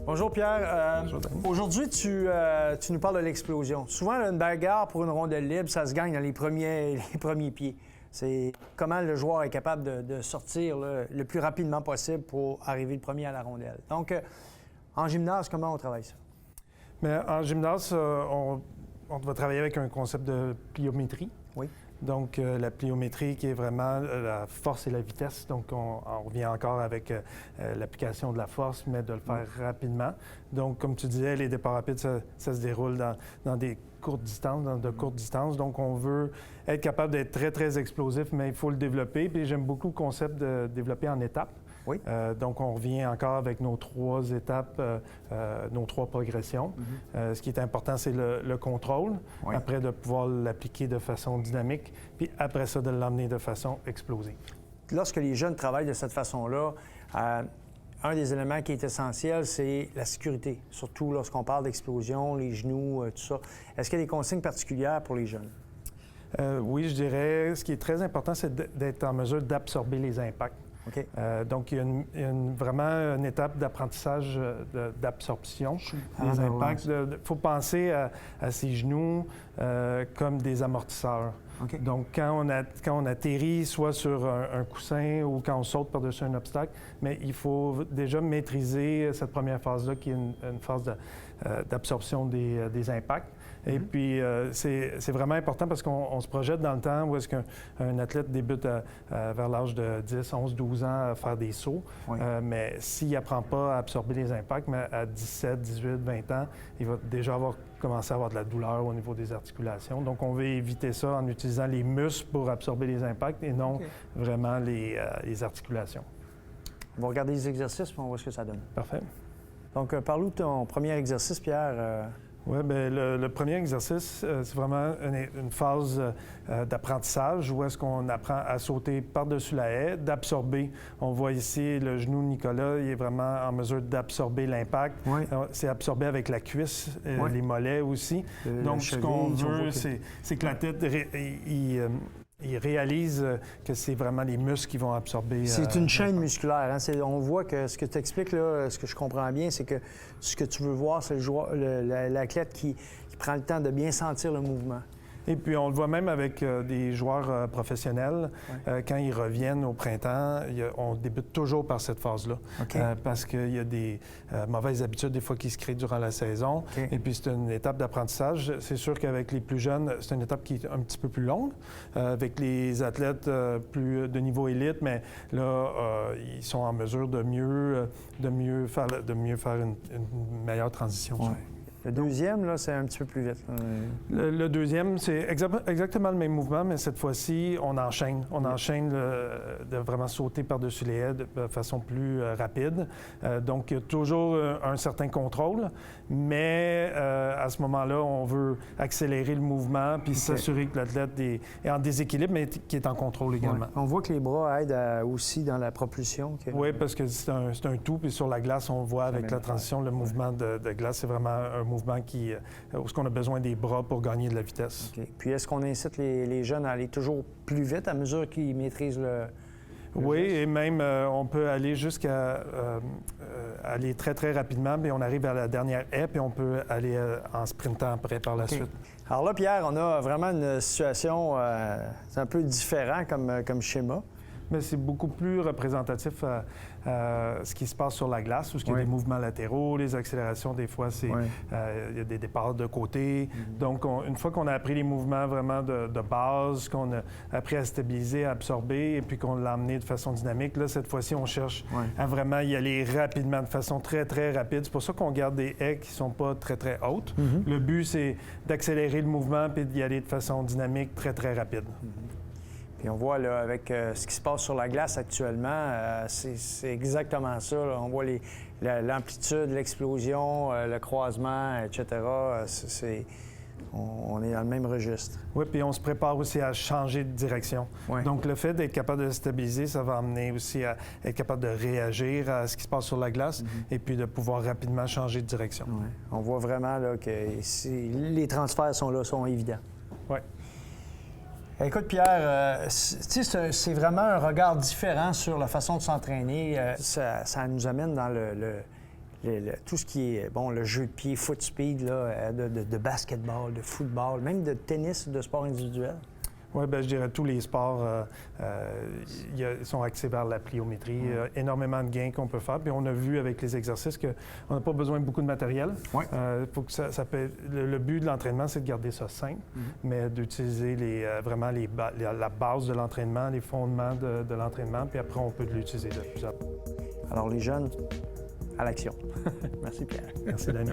Bonjour Pierre. Bonjour, Danny. Aujourd'hui, tu nous parles de l'explosion. Souvent, là, une bagarre pour une rondelle libre, ça se gagne dans les premiers pieds. C'est comment le joueur est capable de sortir là, le plus rapidement possible pour arriver le premier à la rondelle. Donc, en gymnase, comment on travaille ça? Mais en gymnase, on va travailler avec un concept de pliométrie. Oui. Donc, la pliométrie qui est vraiment la force et la vitesse. Donc, on revient encore avec l'application de la force, mais de le faire rapidement. Donc, comme tu disais, les départs rapides, ça se déroule dans des courtes distances, dans de courtes distances. Donc, on veut être capable d'être très, très explosif, mais il faut le développer. Puis, j'aime beaucoup le concept de développer en étapes. Oui. Donc, on revient encore avec nos 3 étapes, nos 3 progressions. Ce qui est important, c'est le contrôle. Oui. Après, de pouvoir l'appliquer de façon dynamique. Puis après ça, de l'emmener de façon explosive. Lorsque les jeunes travaillent de cette façon-là, un des éléments qui est essentiel, c'est la sécurité. Surtout lorsqu'on parle d'explosion, les genoux, tout ça. Est-ce qu'il y a des consignes particulières pour les jeunes? Oui, je dirais, ce qui est très important, c'est d'être en mesure d'absorber les impacts. OK. Donc, il y a vraiment une étape d'apprentissage d'absorption des impacts. Il faut penser à ses genoux comme des amortisseurs. OK. Donc, quand on atterrit soit sur un coussin ou quand on saute par-dessus un obstacle, mais il faut déjà maîtriser cette première phase-là qui est une phase d'absorption des impacts. Et puis, c'est vraiment important parce qu'on se projette dans le temps où est-ce qu'un athlète débute vers l'âge de 10, 11, 12 ans à faire des sauts. Oui. Mais s'il n'apprend pas à absorber les impacts, mais à 17, 18, 20 ans, il va déjà commencer à avoir de la douleur au niveau des articulations. Donc, on veut éviter ça en utilisant les muscles pour absorber les impacts et non vraiment les articulations. On va regarder les exercices et on voit ce que ça donne. Parfait. Donc, parle-nous de ton premier exercice, Pierre. Oui, bien, le premier exercice, c'est vraiment une phase d'apprentissage où est-ce qu'on apprend à sauter par-dessus la haie, d'absorber. On voit ici le genou de Nicolas, il est vraiment en mesure d'absorber l'impact. Oui. C'est absorbé avec la cuisse, Oui. les mollets aussi. Donc, ce qu'on veut, c'est que la tête, il réalise que c'est vraiment les muscles qui vont absorber. C'est une chaîne musculaire. Hein? On voit que ce que tu expliques, là, ce que je comprends bien, c'est que ce que tu veux voir, c'est l'athlète qui prend le temps de bien sentir le mouvement. Et puis, on le voit même avec des joueurs professionnels. Quand ils reviennent au printemps, on débute toujours par cette phase-là. OK. Parce qu'il y a des mauvaises habitudes, des fois, qui se créent durant la saison. OK. Et puis, c'est une étape d'apprentissage. C'est sûr qu'avec les plus jeunes, c'est une étape qui est un petit peu plus longue. Avec les athlètes plus de niveau élite, mais là, ils sont en mesure de mieux faire une meilleure transition. Ouais. Le deuxième, là, c'est un petit peu plus vite. Le deuxième, c'est exactement le même mouvement, mais cette fois-ci, on enchaîne. On enchaîne de vraiment sauter par-dessus les haies de façon plus rapide. Donc, il y a toujours un certain contrôle, mais à ce moment-là, on veut accélérer le mouvement puis s'assurer que l'athlète est en déséquilibre, mais qui est en contrôle également. Ouais. On voit que les bras aident aussi dans la propulsion. Oui, parce que c'est un tout. Puis sur la glace, on voit avec la transition, le mouvement de glace, c'est vraiment un mouvement où on a besoin des bras pour gagner de la vitesse. Okay. Puis est-ce qu'on incite les jeunes à aller toujours plus vite à mesure qu'ils maîtrisent le oui, geste? et même on peut aller jusqu'à aller très, très rapidement, mais on arrive à la dernière haie, puis on peut aller en sprintant après par la suite. Alors là, Pierre, on a vraiment une situation c'est un peu différent comme schéma. Mais c'est beaucoup plus représentatif à ce qui se passe sur la glace, où il y a des mouvements latéraux, les accélérations, des fois, il y a des départs de côté. Donc, une fois qu'on a appris les mouvements vraiment de base, qu'on a appris à stabiliser, à absorber, et puis qu'on l'a amené de façon dynamique, là, cette fois-ci, on cherche à vraiment y aller rapidement, de façon très, très rapide. C'est pour ça qu'on garde des haies qui ne sont pas très, très hautes. Le but, c'est d'accélérer le mouvement puis d'y aller de façon dynamique, très, très rapide. Puis on voit là, avec ce qui se passe sur la glace actuellement, c'est exactement ça. Là. On voit l'amplitude, l'explosion, le croisement, etc. On est dans le même registre. Oui, puis on se prépare aussi à changer de direction. Ouais. Donc, le fait d'être capable de stabiliser, ça va amener aussi à être capable de réagir à ce qui se passe sur la glace et puis de pouvoir rapidement changer de direction. Ouais. On voit vraiment là, que les transferts sont évidents. Oui. Écoute, Pierre, c'est vraiment un regard différent sur la façon de s'entraîner. Ça nous amène dans tout ce qui est, bon, le jeu de pied, foot speed, là, de basketball, de football, même de tennis, de sport individuel? Oui, bien, je dirais tous les sports sont axés vers la pliométrie. Il y a énormément de gains qu'on peut faire. Puis on a vu avec les exercices qu'on n'a pas besoin de beaucoup de matériel. Faut que le but de l'entraînement, c'est de garder ça simple, mais d'utiliser vraiment la base de l'entraînement, les fondements de l'entraînement, puis après, on peut l'utiliser de plus en plus. Alors, les jeunes, à l'action. Merci, Pierre. Merci, Danny.